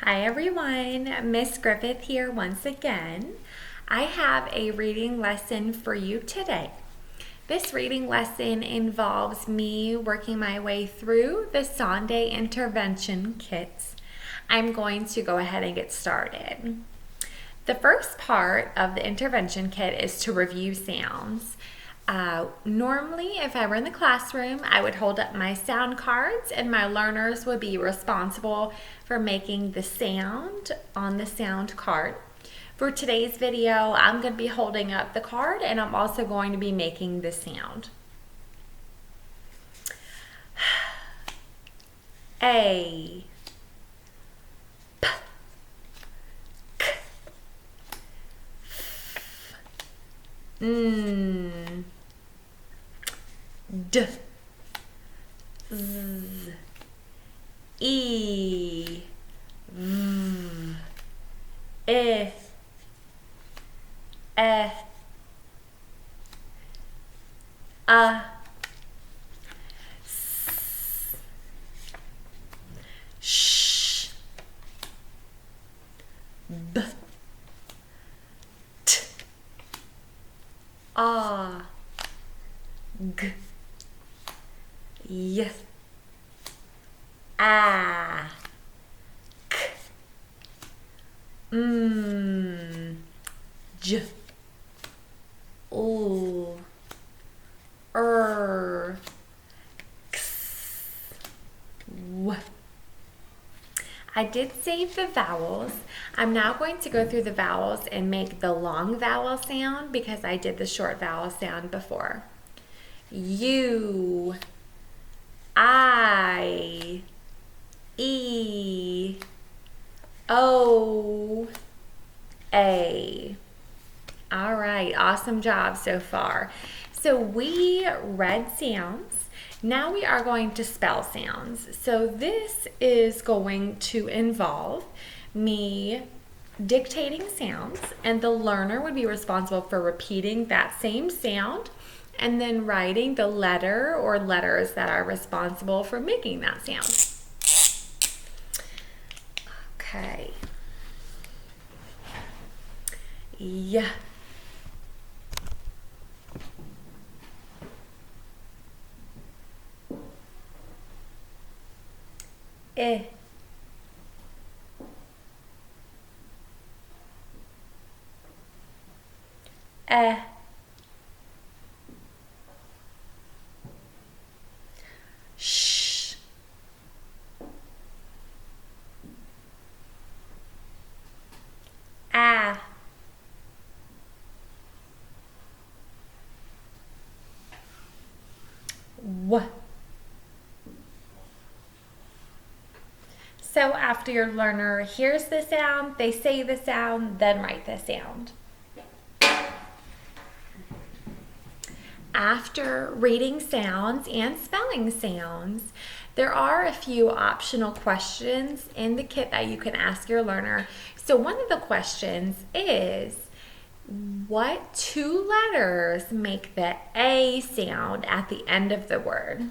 Hi everyone, Miss Griffith here once again. I have a reading lesson for you today. This reading lesson involves me working my way through the Sonday intervention kits. I'm going to go ahead and get started. The first part of the intervention kit is to review sounds. Normally, if I were in the classroom, I would hold up my sound cards and my learners would be responsible for making the sound on the sound card. For today's video, I'm going to be holding up the card and I'm also going to be making the sound. A, P, K, F, D, Z, E, V, I, F, A, S, Sh, B, T, A, G, Y, A, K, J, O, X, W. I did save the vowels. I'm now going to go through the vowels and make the long vowel sound because I did the short vowel sound before. U, I, E, O, A. All right, awesome job so far. So we read sounds. Now we are going to spell sounds. So this is going to involve me dictating sounds and the learner would be responsible for repeating that same sound and then writing the letter or letters that are responsible for making that sound. Okay. Yeah. Eh. Eh. Sh. Ah. W. So after your learner hears the sound, they say the sound, then write the sound. After reading sounds and spelling sounds, there are a few optional questions in the kit that you can ask your learner. So one of the questions is, what two letters make the A sound at the end of the word?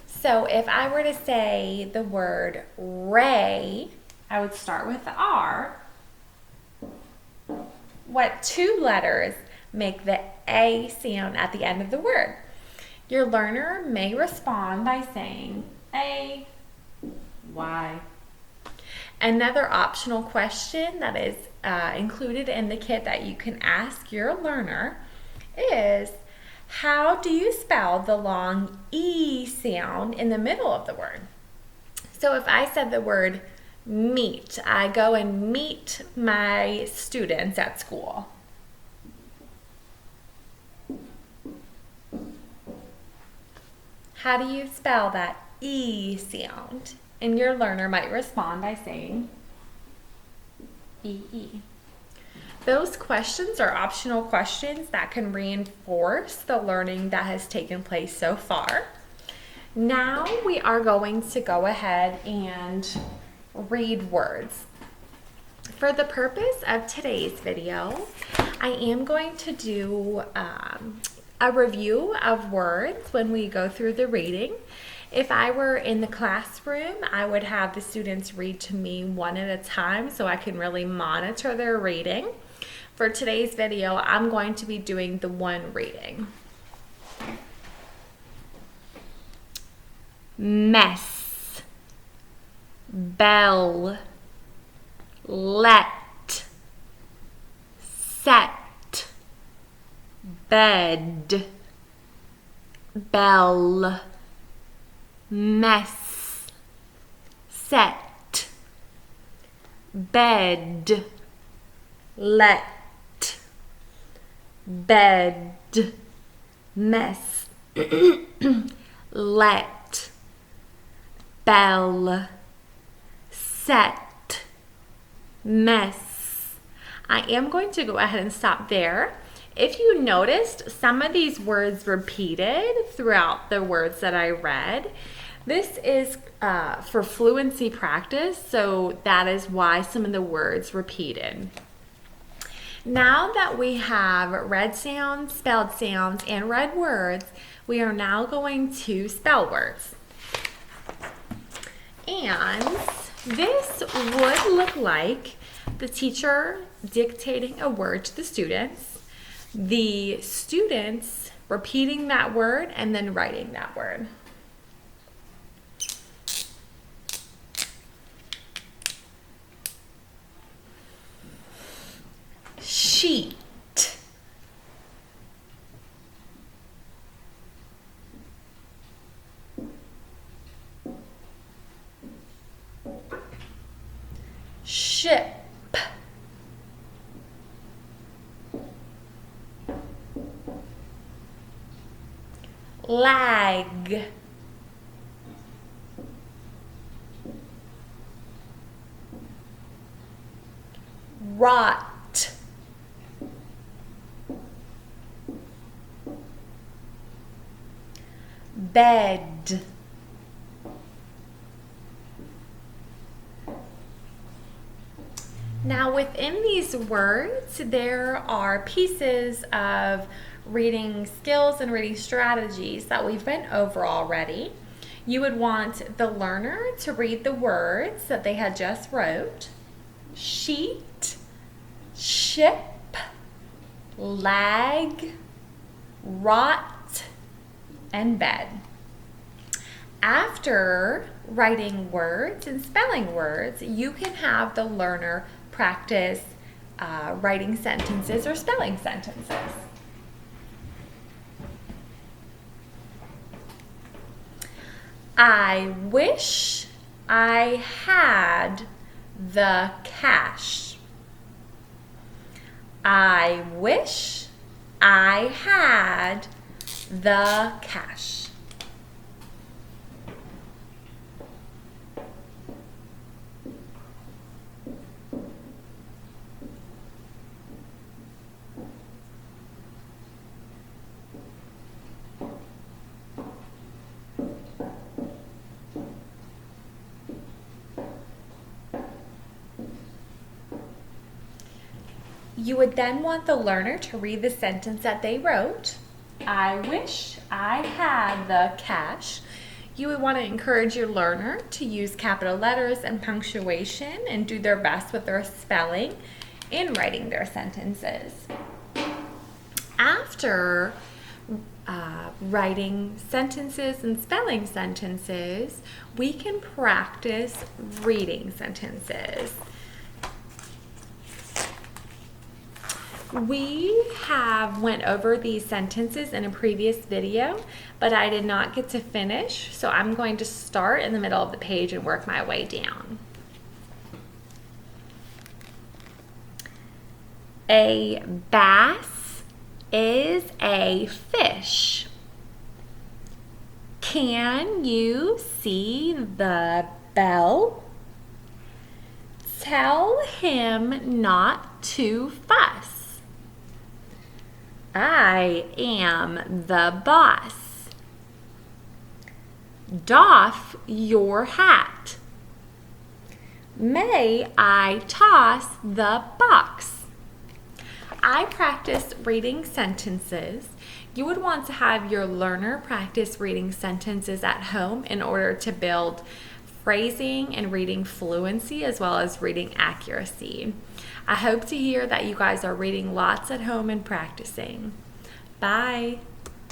So if I were to say the word ray, I would start with the R. What two letters make the A sound at the end of the word? Your learner may respond by saying A, Y. Another optional question that is included in the kit that you can ask your learner is, how do you spell the long E sound in the middle of the word? So if I said the word meet, I go and meet my students at school. How do you spell that E sound? And your learner might respond by saying E. Those questions are optional questions that can reinforce the learning that has taken place so far. Now we are going to go ahead and read words. For the purpose of today's video, I am going to do a review of words when we go through the reading. If I were in the classroom, I would have the students read to me one at a time so I can really monitor their reading. For today's video, I'm going to be doing the one reading. Mess, bell, let, set, bed, bell, mess, set, bed, let, bed, mess, let, bell, set, mess. I am going to go ahead and stop there. If you noticed, some of these words repeated throughout the words that I read. This is for fluency practice, so that is why some of the words repeated. Now that we have read sounds, spelled sounds, and read words, we are now going to spell words. And this would look like the teacher dictating a word to the students, the students repeating that word, and then writing that word. Sheet, ship, lag, rot, bed, now within these words there are pieces of reading skills and reading strategies that we've been over already. You would want the learner to read the words that they had just wrote: sheet, ship, lag, rot, and bed. After writing words and spelling words, you can have the learner practice writing sentences or spelling sentences. I wish I had the cash. I wish I had the cash. You would then want the learner to read the sentence that they wrote. I wish I had the cash. You would want to encourage your learner to use capital letters and punctuation and do their best with their spelling in writing their sentences. After writing sentences and spelling sentences, we can practice reading sentences. We have went over these sentences in a previous video, but I did not get to finish, so I'm going to start in the middle of the page and work my way down. A bass is a fish. Can you see the bell? Tell him not to fuss. I am the boss. Doff your hat. May I toss the box? I practice reading sentences You would want to have your learner practice reading sentences at home in order to build phrasing and reading fluency as well as reading accuracy. I hope to hear that you guys are reading lots at home and practicing. Bye.